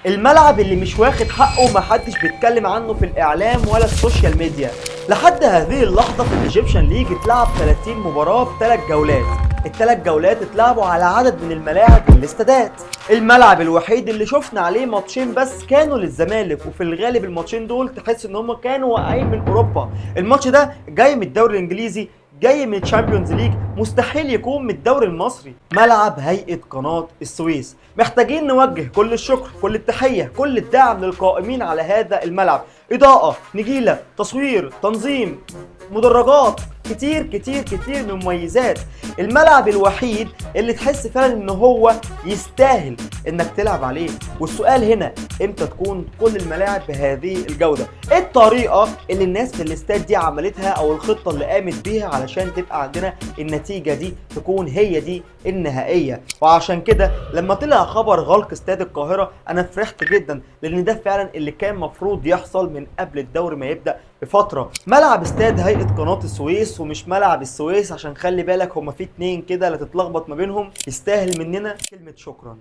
الملعب اللي مش واخد حقه ومحدش بيتكلم عنه في الاعلام ولا السوشيال ميديا. لحد هذه اللحظه في الايجيبشن ليج اتلعب 30 مباراه بثلاث جولات. الثلاث جولات اتلعبوا على عدد من الملاعب والاستادات. الملعب الوحيد اللي شفنا عليه ماتشين بس كانوا للزمالك، وفي الغالب الماتشين دول تحس ان هم كانوا واقعين من اوروبا. الماتش ده جاي من الدوري الانجليزي، جاي من الشامبيونز ليج، مستحيل يكون من الدوري المصري. ملعب هيئة قناة السويس. محتاجين نوجه كل الشكر، كل التحية، كل الدعم للقائمين على هذا الملعب. إضاءة، نجيلة، تصوير، تنظيم، مدرجات، كتير كتير كتير من مميزات. الملعب الوحيد اللي تحس فعلا ان هو يستاهل انك تلعب عليه. والسؤال هنا، امتى تكون كل الملاعب بهذه الجودة؟ ايه الطريقة اللي الناس في الاستاد دي عملتها او الخطة اللي قامت بيها علشان تبقى عندنا النتيجة دي تكون هي دي النهائية؟ وعشان كده لما طلع خبر غلق استاد القاهرة انا فرحت جدا، لان ده فعلا اللي كان مفروض يحصل من قبل الدوري ما يبدأ بفترة. ملعب استاد هيئة قناة السويس ومش ملعب السويس، عشان خلي بالك هما في اتنين كده لا تتلخبط ما بينهم، يستاهل مننا كلمة شكرا.